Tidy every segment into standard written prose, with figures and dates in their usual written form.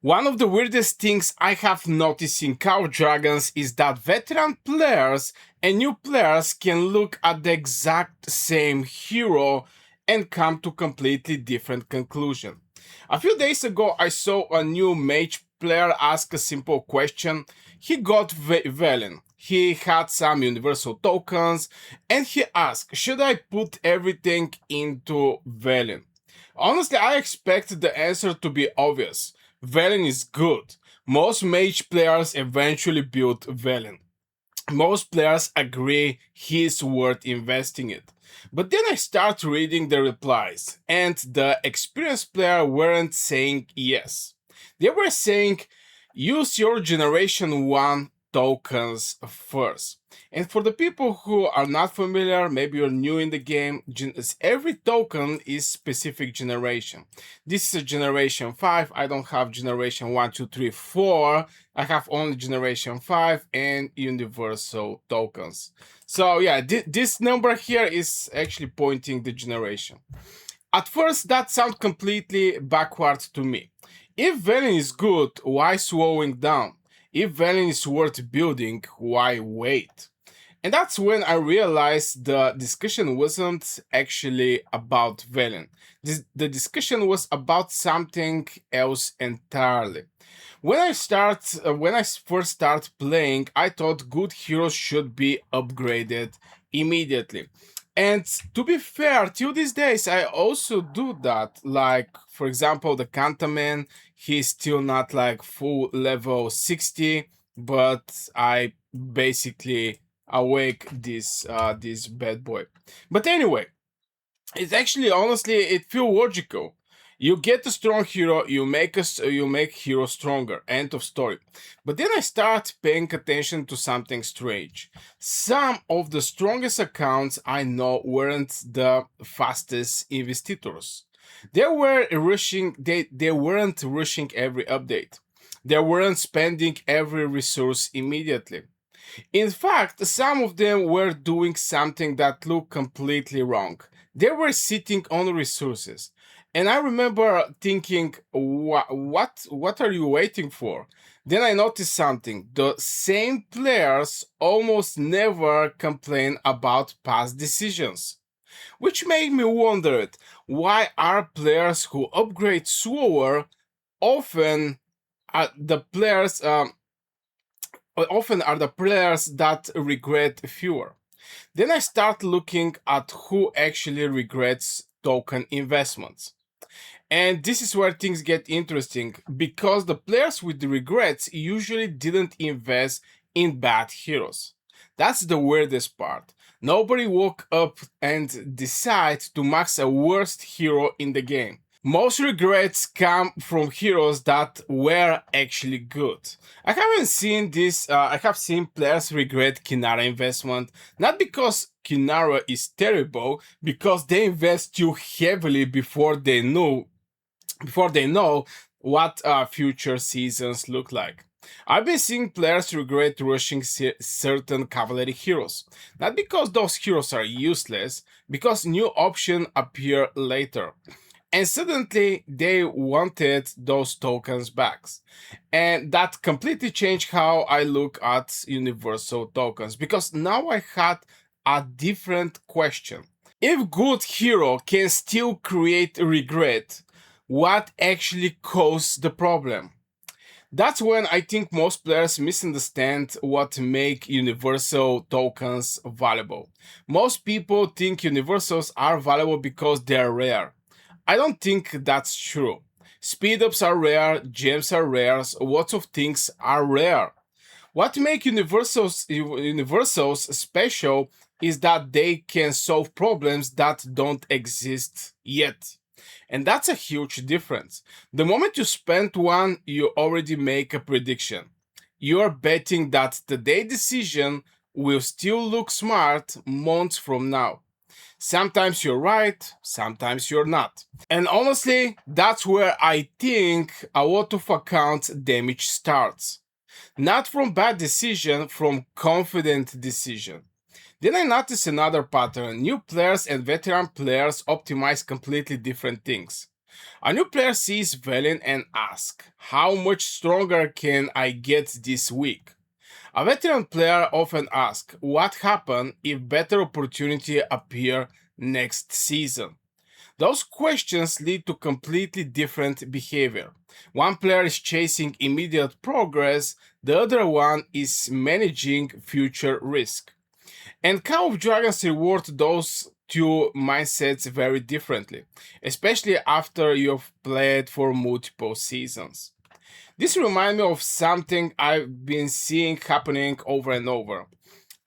One of the weirdest things I have noticed in Cow Dragons is that veteran players and new players can look at the exact same hero and come to completely different conclusion. A few days ago, I saw a new mage player ask a simple question. He got Velen. He had some universal tokens, and he asked, "Should I put everything into Velen?" Honestly, I expected the answer to be obvious. Velen is good. Most mage players eventually build Velen. Most players agree he's worth investing it. But then I start reading the replies, and the experienced player weren't saying yes. They were saying, use your generation 1 tokens first. And for the people who are not familiar, maybe you're new in the game, every token is specific generation. This is a generation 5. I don't have generation 1, 2, 3, 4. I have only generation 5 and universal tokens. So yeah, this number here is actually pointing the generation. At first, that sounds completely backward to me. If Velen is good, why slowing down? If Velen is worth building, why wait? And that's when I realized the discussion wasn't actually about Velen. The discussion was about something else entirely. When I first start playing, I thought good heroes should be upgraded immediately. And to be fair, till these days, I also do that. Like, for example, the Kantaman, he's still not like full level 60, but I basically awake this bad boy. But anyway, it's actually honestly it feel logical. You get a strong hero, you make hero stronger. End of story. But then I start paying attention to something strange. Some of the strongest accounts I know weren't the fastest investitors. They weren't rushing every update. They weren't spending every resource immediately. In fact, some of them were doing something that looked completely wrong. They were sitting on resources. And I remember thinking, what are you waiting for? Then I noticed something. The same players almost never complain about past decisions. Which made me wonder why are players who upgrade slower often the players often are the players that regret fewer. Then I start looking at who actually regrets token investments. And this is where things get interesting because the players with the regrets usually didn't invest in bad heroes. That's the weirdest part. Nobody woke up and decided to max a worst hero in the game. Most regrets come from heroes that were actually good. I haven't seen this, I have seen players regret Kinara investment, not because Kinara is terrible, because they invest too heavily before they know what future seasons look like. I've been seeing players regret rushing certain cavalry heroes, not because those heroes are useless, because new options appear later. And suddenly they wanted those tokens back. And that completely changed how I look at universal tokens because now I had a different question. If good hero can still create regret, what actually caused the problem? That's when I think most players misunderstand what make universal tokens valuable. Most people think universals are valuable because they're rare. I don't think that's true. Speed ups are rare, gems are rare, lots of things are rare. What makes universals special is that they can solve problems that don't exist yet. And that's a huge difference. The moment you spend one, you already make a prediction. You're betting that the day decision will still look smart months from now. Sometimes you're right, sometimes you're not. And honestly, that's where I think a lot of account damage starts. Not from bad decision, from confident decision. Then I noticed another pattern. New players and veteran players optimize completely different things. A new player sees Velen and asks, how much stronger can I get this week? A veteran player often asks, what happens if better opportunity appear next season? Those questions lead to completely different behavior. One player is chasing immediate progress, the other one is managing future risk. And Call of Dragons reward those two mindsets very differently, especially after you've played for multiple seasons. This reminds me of something I've been seeing happening over and over.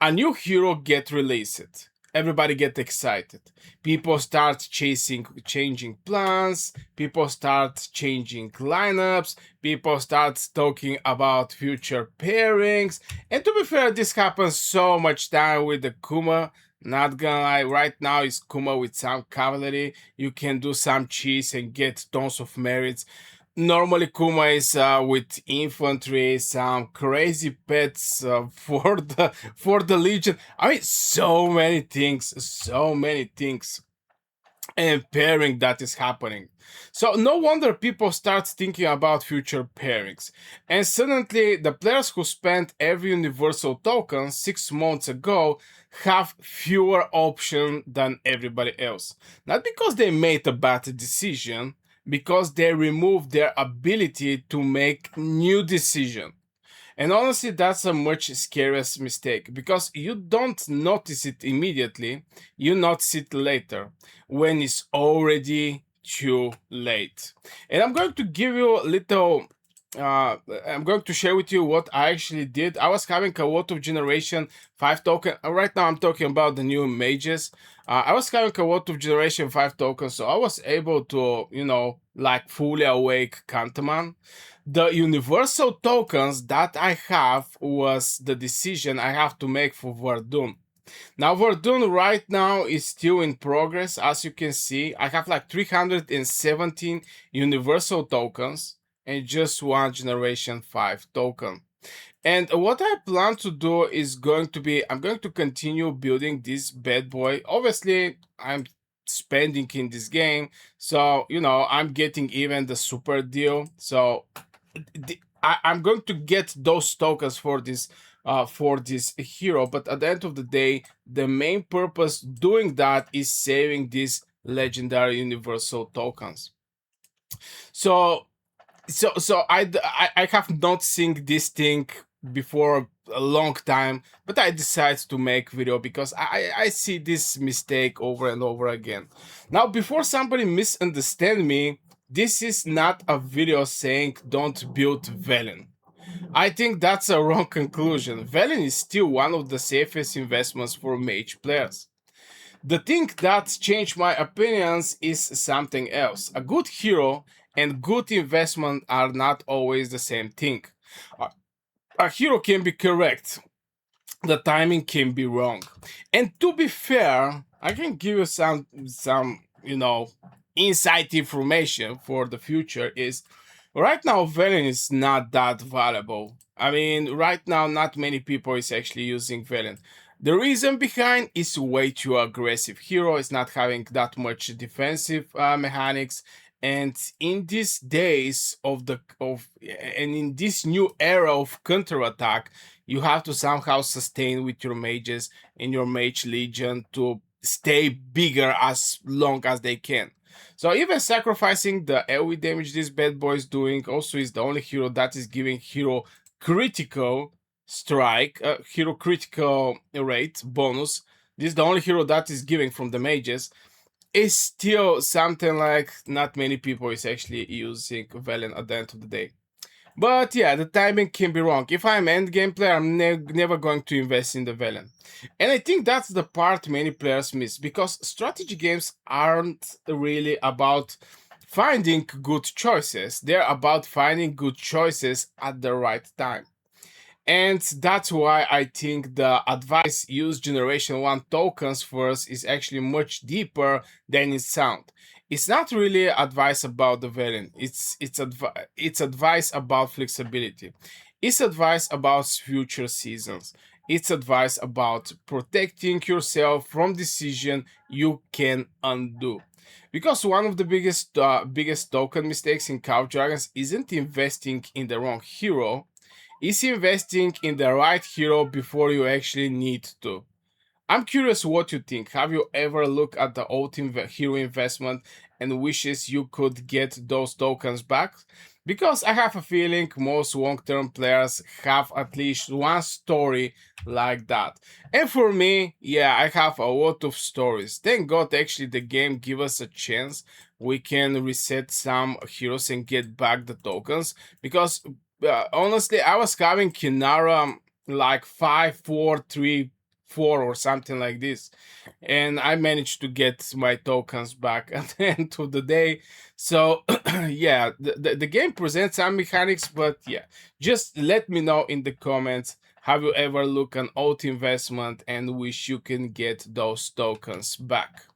A new hero get released. Everybody get excited. People start changing plans. People start changing lineups. People start talking about future pairings. And to be fair, this happens so much time with the Kuma. Not gonna lie, right now is Kuma with some cavalry. You can do some cheese and get tons of merits. Normally, Kuma is with infantry, some crazy pets for the Legion. I mean, so many things, and pairing that is happening. So no wonder people start thinking about future pairings. And suddenly, the players who spent every universal token 6 months ago have fewer options than everybody else. Not because they made a bad decision, because they removed their ability to make new decisions. And honestly, that's a much scariest mistake because you don't notice it immediately, you notice it later when it's already too late. And I'm going to give you a little. I'm going to share with you what I actually did. I was having a lot of Generation 5 token. Right now, I'm talking about the new mages. I was having a lot of Generation 5 tokens, so I was able to, like fully awake Kantaman. The universal tokens that I have was the decision I have to make for Verdun. Now Verdun right now is still in progress. As you can see, I have like 317 universal tokens and just one generation 5 token. And what I plan to do is going to be, I'm going to continue building this bad boy. Obviously, I'm spending in this game, so I'm getting even the super deal. So I'm going to get those tokens for this hero, but at the end of the day, the main purpose doing that is saving these legendary universal tokens. So I have not seen this thing before a long time, but I decided to make video because I see this mistake over and over again. Now, before somebody misunderstand me, this is not a video saying don't build Velen. I think that's a wrong conclusion. Velen is still one of the safest investments for mage players. The thing that changed my opinions is something else. A good hero and good investment are not always the same thing. A hero can be correct, the timing can be wrong. And to be fair, I can give you some insight information for the future is right now Velen is not that valuable. I mean, right now not many people is actually using Velen. The reason behind is way too aggressive hero, is not having that much defensive mechanics, and in these days and in this new era of counterattack, you have to somehow sustain with your mages and your mage legion to stay bigger as long as they can. So even sacrificing the AoE damage this bad boy is doing, also is the only hero that is giving hero critical strike, hero critical rate bonus. This is the only hero that is giving from the mages. Is still something like not many people is actually using Velen at the end of the day. But yeah, the timing can be wrong. If I'm endgame player, I'm never going to invest in the Velen. And I think that's the part many players miss, because strategy games aren't really about finding good choices. They're about finding good choices at the right time. And that's why I think the advice use generation 1 tokens first is actually much deeper than it sounds. It's not really advice about the variant. It's advice about flexibility. It's advice about future seasons. It's advice about protecting yourself from decision you can undo. Because one of the biggest token mistakes in Cow Dragons isn't investing in the wrong hero, it's investing in the right hero before you actually need to. I'm curious what you think. Have you ever looked at the old hero investment and wishes you could get those tokens back? Because I have a feeling most long-term players have at least one story like that. And for me, yeah, I have a lot of stories. Thank God actually the game give us a chance. We can reset some heroes and get back the tokens. Because honestly, I was having Kinara like 5-4-3-4 or something like this, and I managed to get my tokens back at the end of the day. So yeah, the game presents some mechanics, but yeah, just let me know in the comments, have you ever looked an old investment and wish you can get those tokens back?